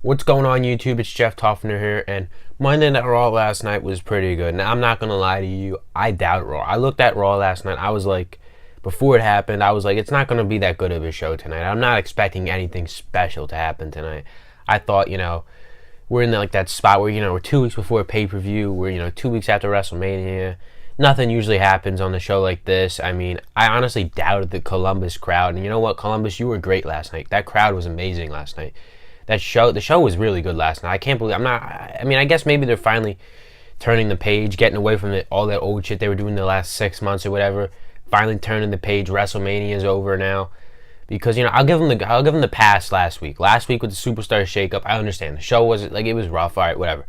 What's going on, YouTube? It's Jeff Toffner here, and Monday Night Raw last night was pretty good. Now, I'm not going to lie to you, I doubt Raw. I looked at Raw last night, I was like, before it happened, I was like, it's not going to be that good of a show tonight. I'm not expecting anything special to happen tonight. I thought, we're in that spot where, we're 2 weeks before a pay-per-view, we're, 2 weeks after WrestleMania. Nothing usually happens on the show like this. I mean, I honestly doubted the Columbus crowd, and you know what, Columbus, you were great last night. That crowd was amazing last night. The show was really good last night. I can't believe I guess maybe they're finally turning the page, getting away from all that old shit they were doing the last 6 months or whatever. Finally turning the page. WrestleMania is over now, because I'll give them the pass last week. Last week with the Superstar shakeup, I understand the show was it was rough. All right, whatever.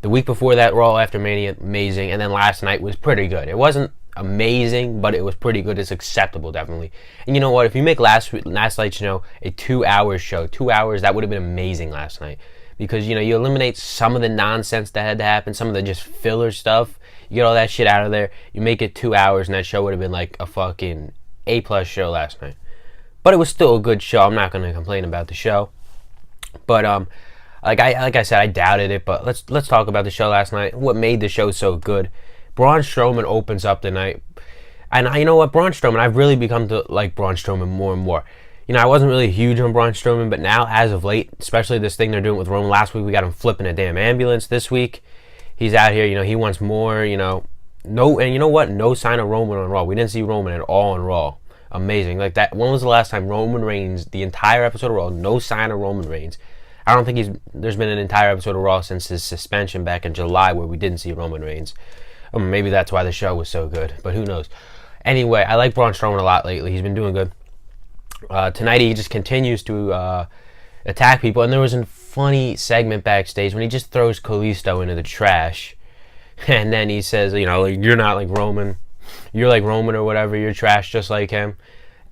The week before that, Raw after Mania, amazing, and then last night was pretty good. It wasn't amazing, but it was pretty good. It's acceptable, definitely. And you know what? If you make last night's show a 2-hour show, 2 hours, that would have been amazing last night. Because, you eliminate some of the nonsense that had to happen, some of the just filler stuff. You get all that shit out of there. You make it 2 hours, and that show would have been like a fucking A+ show last night. But it was still a good show. I'm not going to complain about the show. But, like I said, I doubted it. But let's talk about the show last night. What made the show so good? Braun Strowman opens up the night. And you know what? Braun Strowman, I've really become to like Braun Strowman more and more. I wasn't really huge on Braun Strowman, but now, as of late, especially this thing they're doing with Roman. Last week, we got him flipping a damn ambulance. This week, he's out here, he wants more, No, and you know what? No sign of Roman on Raw. We didn't see Roman at all on Raw. Amazing. Like that. When was the last time Roman Reigns, the entire episode of Raw, no sign of Roman Reigns? I don't think there's been an entire episode of Raw since his suspension back in July where we didn't see Roman Reigns. Maybe that's why the show was so good, but who knows. Anyway, I like Braun Strowman a lot lately. He's been doing good. Tonight he just continues to attack people, and there was a funny segment backstage when he just throws Kalisto into the trash, and then he says, you're not like Roman. You're like Roman or whatever. You're trash just like him.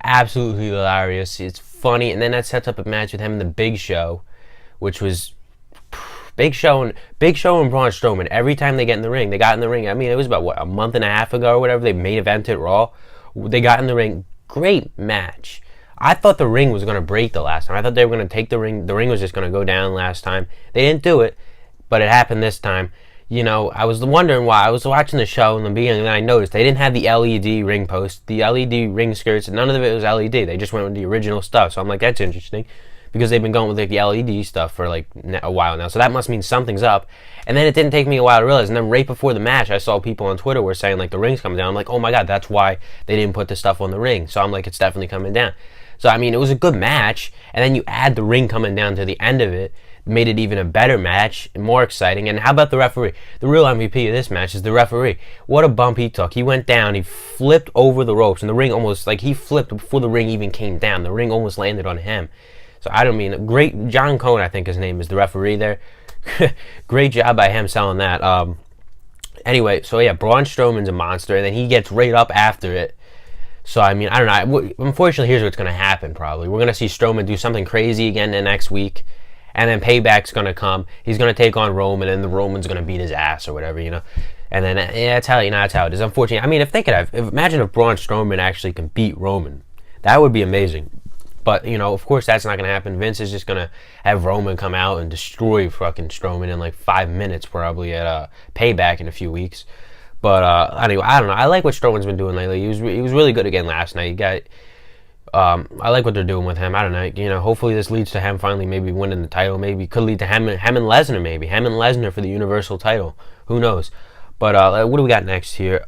Absolutely hilarious. It's funny, and then that sets up a match with him and the Big Show, which was Big Show and Braun Strowman. Every time they got in the ring, I mean, it was about, a month and a half ago or whatever, they main evented Raw. They got in the ring. Great match. I thought the ring was going to break the last time. I thought they were going to take the ring. The ring was just going to go down last time. They didn't do it, but it happened this time. I was wondering why. I was watching the show in the beginning, and I noticed they didn't have the LED ring post, the LED ring skirts, and none of it was LED. They just went with the original stuff. So I'm like, that's interesting, because they've been going with the LED stuff for a while now. So that must mean something's up. And then it didn't take me a while to realize. And then right before the match, I saw people on Twitter were saying the ring's coming down. I'm like, oh my god, that's why they didn't put the stuff on the ring. So I'm like, it's definitely coming down. So I mean, it was a good match. And then you add the ring coming down to the end of it, made it even a better match and more exciting. And how about the referee? The real MVP of this match is the referee. What a bump he took. He went down, he flipped over the ropes, and the ring almost, he flipped before the ring even came down. The ring almost landed on him. So I don't mean, great, John Cone, I think his name is, the referee there. Great job by him selling that. Anyway, so yeah, Braun Strowman's a monster, and then he gets right up after it. So, I mean, I don't know. Unfortunately, here's what's going to happen, probably. We're going to see Strowman do something crazy again the next week, and then Payback's going to come. He's going to take on Roman, and the Roman's going to beat his ass or whatever, And then, that's how it is. Unfortunately, I mean, imagine if Braun Strowman actually can beat Roman. That would be amazing. But, of course that's not going to happen. Vince is just going to have Roman come out and destroy fucking Strowman in 5 minutes probably at Payback in a few weeks. But anyway, I don't know. I like what Strowman's been doing lately. He was really good again last night. I like what they're doing with him. I don't know. Hopefully this leads to him finally maybe winning the title. Maybe could lead to him and Lesnar maybe. Him and Lesnar for the Universal title. Who knows? But what do we got next here?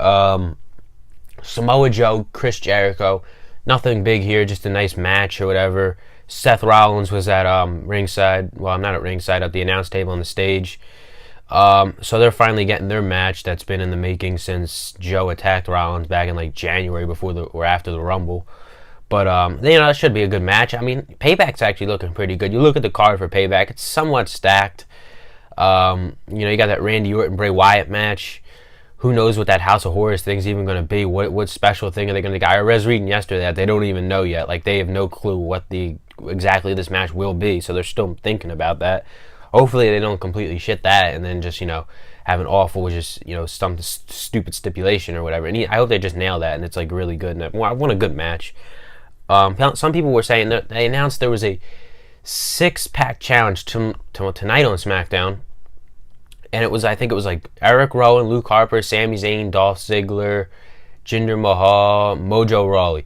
Samoa Joe, Chris Jericho. Nothing big here, just a nice match or whatever. Seth Rollins was at ringside. Well, not at ringside, at the announce table on the stage. So they're finally getting their match that's been in the making since Joe attacked Rollins back in January or after the Rumble. But it should be a good match. I mean, Payback's actually looking pretty good. You look at the card for Payback; it's somewhat stacked. You got that Randy Orton Bray Wyatt match. Who knows what that House of Horrors thing's even going to be? What special thing are they going to get? I was reading yesterday that they don't even know yet. They have no clue what exactly this match will be. So they're still thinking about that. Hopefully they don't completely shit that and then just have an awful some stupid stipulation or whatever. And I hope they just nail that and it's really good. And I want a good match. Some people were saying that they announced there was a 6-pack challenge tonight on SmackDown. And I think it was like Eric Rowan, Luke Harper, Sami Zayn, Dolph Ziggler, Jinder Mahal, Mojo Rawley.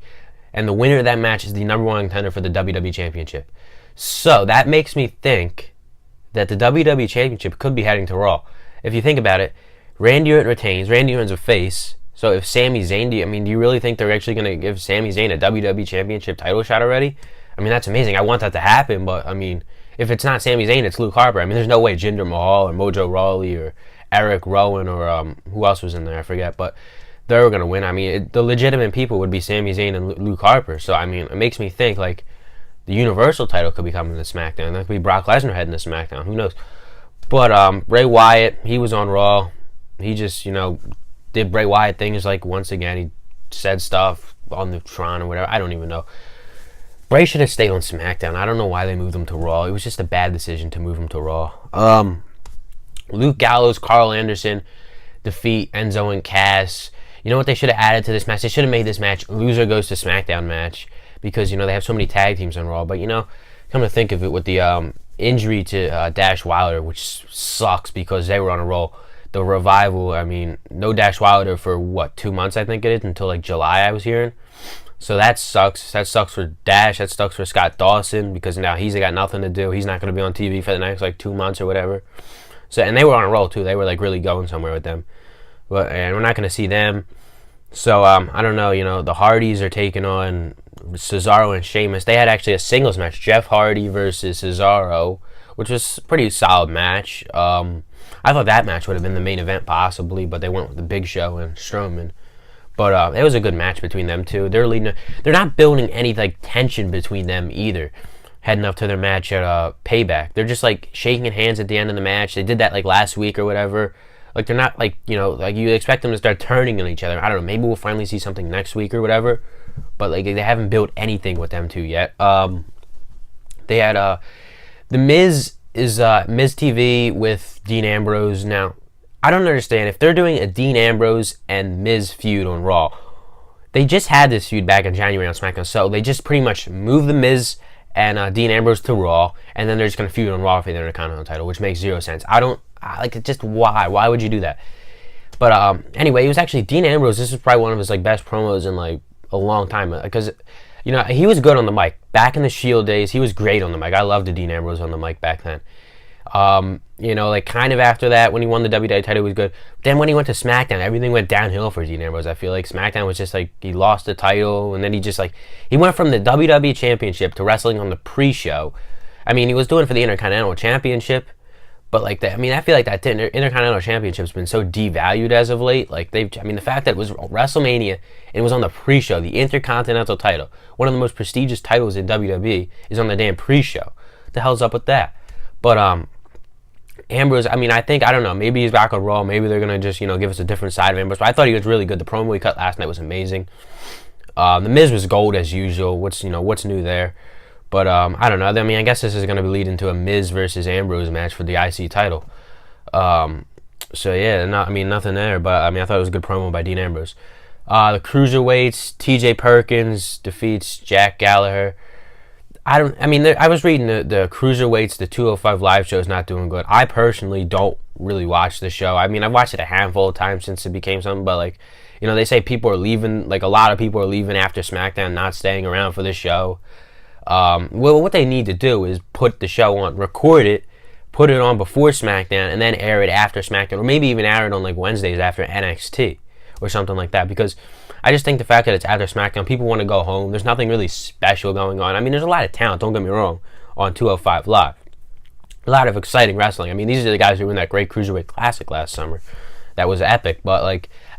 And the winner of that match is the #1 contender for the WWE Championship. So that makes me think that the WWE Championship could be heading to Raw. If you think about it, Randy Orton retains. Randy Orton's a face. So if Sami Zayn, do you really think they're actually going to give Sami Zayn a WWE Championship title shot already? I mean, that's amazing. I want that to happen, but I mean, if it's not Sami Zayn, it's Luke Harper. I mean, there's no way Jinder Mahal or Mojo Rawley or Eric Rowan or who else was in there, I forget, but they were going to win. I mean, the legitimate people would be Sami Zayn and Luke Harper. So, I mean, it makes me think, like, the Universal title could be coming to SmackDown. That could be Brock Lesnar heading to SmackDown. Who knows? But Bray Wyatt, he was on Raw. He just, did Bray Wyatt things, like, once again. He said stuff on the Tron or whatever. I don't even know. Bray should have stayed on SmackDown. I don't know why they moved him to Raw. It was just a bad decision to move him to Raw. Luke Gallows, Carl Anderson defeat Enzo and Cass. You know what they should have added to this match? They should have made this match loser goes to SmackDown match because, they have so many tag teams on Raw. But, come to think of it, with the injury to Dash Wilder, which sucks because they were on a roll. The Revival, I mean, no Dash Wilder for, 2 months, I think it is, until, like, July, I was hearing. So that sucks. That sucks for Dash. That sucks for Scott Dawson because now he's got nothing to do. He's not going to be on TV for the next, 2 months or whatever. So, and they were on a roll, too. They were, really going somewhere with them. And we're not going to see them. So, I don't know. The Hardys are taking on Cesaro and Sheamus. They had actually a singles match, Jeff Hardy versus Cesaro, which was a pretty solid match. I thought that match would have been the main event possibly, but they went with the Big Show and Strowman. But it was a good match between them two. They're not building any tension between them either, heading up to their match at Payback. They're just shaking hands at the end of the match. They did that last week or whatever. They're not you expect them to start turning on each other. I don't know. Maybe we'll finally see something next week or whatever. But they haven't built anything with them two yet. They had the Miz is Miz TV with Dean Ambrose now. I don't understand. If they're doing a Dean Ambrose and Miz feud on Raw, they just had this feud back in January on SmackDown, so they just pretty much moved the Miz and Dean Ambrose to Raw, and then they're just going to feud on Raw for the Intercontinental title, which makes zero sense. Just why? Why would you do that? But anyway, it was actually Dean Ambrose. This was probably one of his best promos in a long time, because he was good on the mic. Back in the Shield days, he was great on the mic. I loved the Dean Ambrose on the mic back then. Kind of after that, when he won the WWE title, he was good. Then when he went to SmackDown, everything went downhill for Dean Ambrose. I feel like SmackDown was just he lost the title, and then he just he went from the WWE Championship to wrestling on the pre-show. I mean, he was doing it for the Intercontinental Championship, but I feel like that Intercontinental Championship's been so devalued as of late. The fact that it was WrestleMania and it was on the pre-show, the Intercontinental title, one of the most prestigious titles in WWE, is on the damn pre-show. What the hell's up with that? But Ambrose, I don't know, maybe he's back on Raw, maybe they're going to just, give us a different side of Ambrose, but I thought he was really good. The promo he cut last night was amazing. The Miz was gold as usual. What's new there? But I don't know. I guess this is going to be leading to a Miz versus Ambrose match for the IC title. So yeah, nothing there, but I thought it was a good promo by Dean Ambrose. The Cruiserweights, TJ Perkins defeats Jack Gallagher. I was reading the Cruiserweights, the 205 live show is not doing good. I personally don't really watch the show. I've watched it a handful of times since it became something, but they say people are leaving, a lot of people are leaving after SmackDown, not staying around for the show. Well, what they need to do is put the show on, record it, put it on before SmackDown, and then air it after SmackDown, or maybe even air it on Wednesdays after NXT or something like that, because I just think the fact that it's after SmackDown, people want to go home. There's nothing really special going on. There's a lot of talent, don't get me wrong, on 205 Live. A lot of exciting wrestling. These are the guys who were in that great Cruiserweight Classic last summer. That was epic, but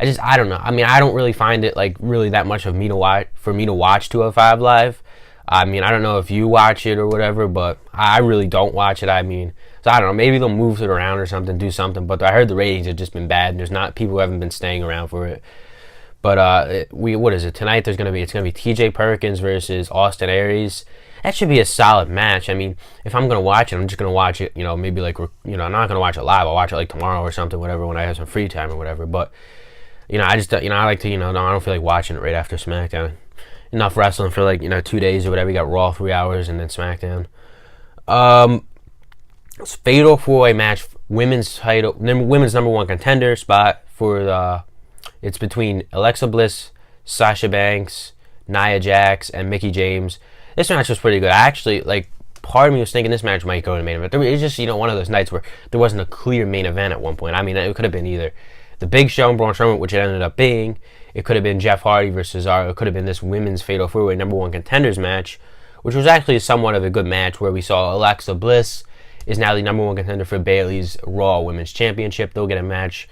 I don't know. I don't really find it really that much for me to watch 205 Live. I don't know if you watch it or whatever, but I really don't watch it. So I don't know. Maybe they'll move it around or something, do something. But I heard the ratings have just been bad, and there's not people who haven't been staying around for it. But what is it tonight? It's gonna be TJ Perkins versus Austin Aries. That should be a solid match. If I'm gonna watch it, I'm just gonna watch it. Maybe I'm not gonna watch it live. I'll watch it tomorrow or something, whatever, when I have some free time or whatever. But I just I like to no, I don't feel like watching it right after SmackDown. Enough wrestling for 2 days or whatever. You got Raw 3 hours and then SmackDown. Um, it's fatal 4-way match, women's title, women's number one contender spot for the. It's between Alexa Bliss, Sasha Banks, Nia Jax, and Mickie James. This match was pretty good. I actually, like, part of me was thinking this match might go to the main event. It's just, one of those nights where there wasn't a clear main event at one point. I mean, it could have been either the Big Show and Braun Strowman, which it ended up being. It could have been Jeff Hardy versus Cesaro. It could have been this women's fatal 4-way number one contenders match, which was actually somewhat of a good match where we saw Alexa Bliss is now the number one contender for Bayley's Raw Women's Championship. They'll get a match.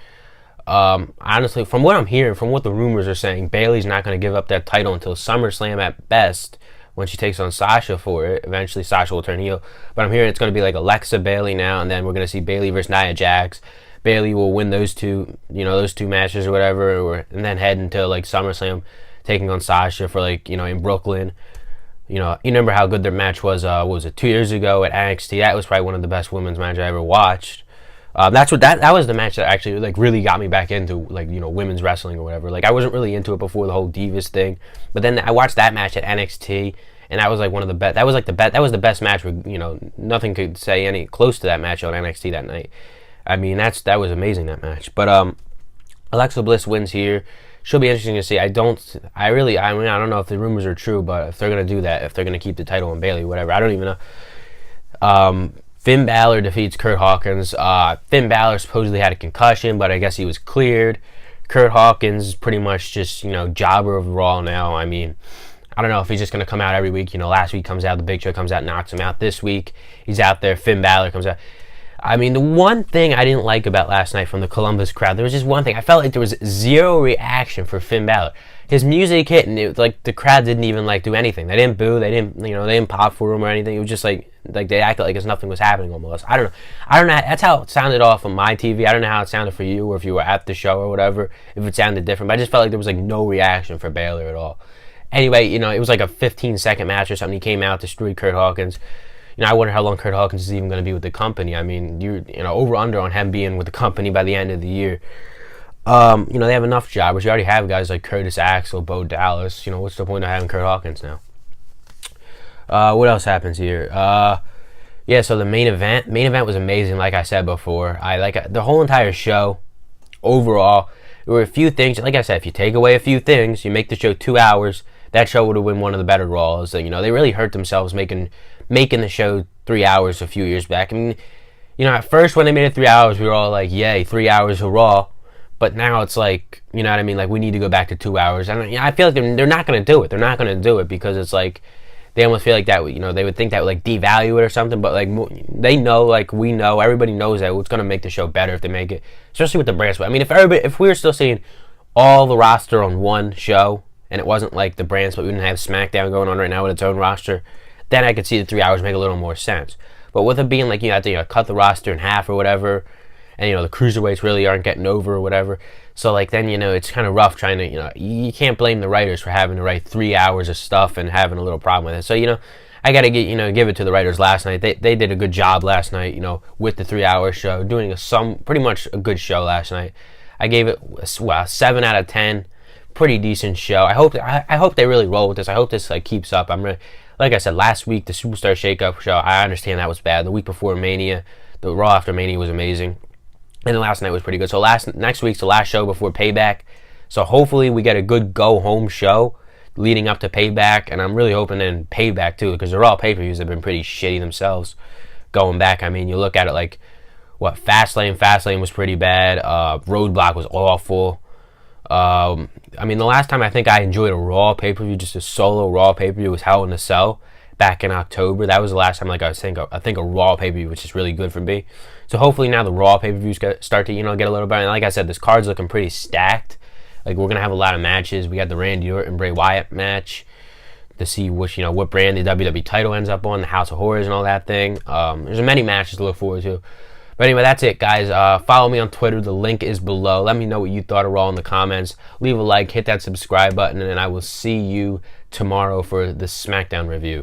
Honestly, from what I'm hearing, from what the rumors are saying, Bayley's not going to give up that title until SummerSlam at best when she takes on Sasha for it. Eventually, Sasha will turn heel. But I'm hearing it's going to be like Alexa Bayley now, and then we're going to see Bayley versus Nia Jax. Bayley will win those two matches or whatever, and then head into like SummerSlam, taking on Sasha for in Brooklyn. You remember how good their match was, what was it, 2 years ago at NXT? That was probably one of the best women's matches I ever watched. That was the match that actually really got me back into women's wrestling or whatever. I wasn't really into it before the whole Divas thing, but then I watched that match at NXT, and that was one of the best. That was the best match where nothing could say any close to that match on NXT that night. I mean that was amazing, that match. But Alexa Bliss wins here. She'll be interesting to see. I don't know if the rumors are true, but if they're gonna do that, if they're gonna keep the title on Bayley, whatever, I don't even know. Finn Balor defeats Kurt Hawkins. Finn Balor supposedly had a concussion, but I guess he was cleared. Kurt Hawkins is pretty much just jobber of Raw now. I mean, I don't know if he's just gonna come out every week. Last week comes out, the Big Show comes out, knocks him out. This week he's out there. Finn Balor comes out. I mean, the one thing I didn't like about last night from the Columbus crowd, there was just one thing. I felt like there was zero reaction for Finn Balor. His music hit, and it was the crowd didn't even do anything. They didn't boo. They didn't pop for him or anything. It was just like they acted like as nothing was happening almost. I don't know. That's how it sounded off on my TV. I don't know how it sounded for you, or if you were at the show or whatever, if it sounded different. But I just felt like there was no reaction for Balor at all. Anyway, it was a 15-second match or something. He came out, destroyed Kurt Hawkins. I wonder how long Kurt Hawkins is even going to be with the company. I mean, over under on him being with the company by the end of the year. They have enough jobbers. You already have guys like Curtis Axel, Bo Dallas. What's the point of having Kurt Hawkins now? What else happens here? So the main event was amazing. Like I said before, I like the whole entire show. Overall, there were a few things. Like I said, if you take away a few things, you make the show 2 hours. That show would have been one of the better Raws. They really hurt themselves making the show 3 hours a few years back. I mean, at first when they made it 3 hours, we were all like, yay, 3 hours of Raw. But now it's you know what I mean? We need to go back to 2 hours. And I feel like they're not going to do it. They're not going to do it because it's they almost feel like that, they would think that would devalue it or something. But they know, we know, everybody knows that it's going to make the show better if they make it, especially with the brand split. I mean, if we were still seeing all the roster on one show and it wasn't the brand split, we didn't have SmackDown going on right now with its own roster, then I could see the 3 hours make a little more sense. But with it being you have to cut the roster in half or whatever, and the cruiserweights really aren't getting over or whatever, so then it's kind of rough trying to you can't blame the writers for having to write 3 hours of stuff and having a little problem with it. So I gotta give it to the writers last night. They did a good job last night, with the 3 hour show, doing pretty much a good show last night. I gave it 7 out of 10. Pretty decent show. I hope they really roll with this. I hope this keeps up. Like I said, last week the Superstar Shake-Up show, I understand that was bad. The week before Mania, the Raw after Mania was amazing, and the last night was pretty good. So next week's the last show before Payback. So hopefully we get a good go-home show leading up to Payback, and I'm really hoping in Payback too, because the Raw pay-per-views have been pretty shitty themselves going back. I mean, you look at it Fastlane was pretty bad. Roadblock was awful. I mean, the last time I think I enjoyed a Raw pay-per-view, just a solo Raw pay-per-view, was Hell in a Cell back in October. That was the last time I think a Raw pay-per-view, which is really good for me. So hopefully now the Raw pay-per-views start to get a little better. And like I said, this card's looking pretty stacked. We're gonna have a lot of matches. We got the Randy Orton Bray Wyatt match to see which what brand the WWE title ends up on, the House of Horrors and all that thing. There's many matches to look forward to. But anyway, that's it, guys. Follow me on Twitter. The link is below. Let me know what you thought of Raw in the comments. Leave a like, hit that subscribe button, and I will see you tomorrow for the SmackDown review.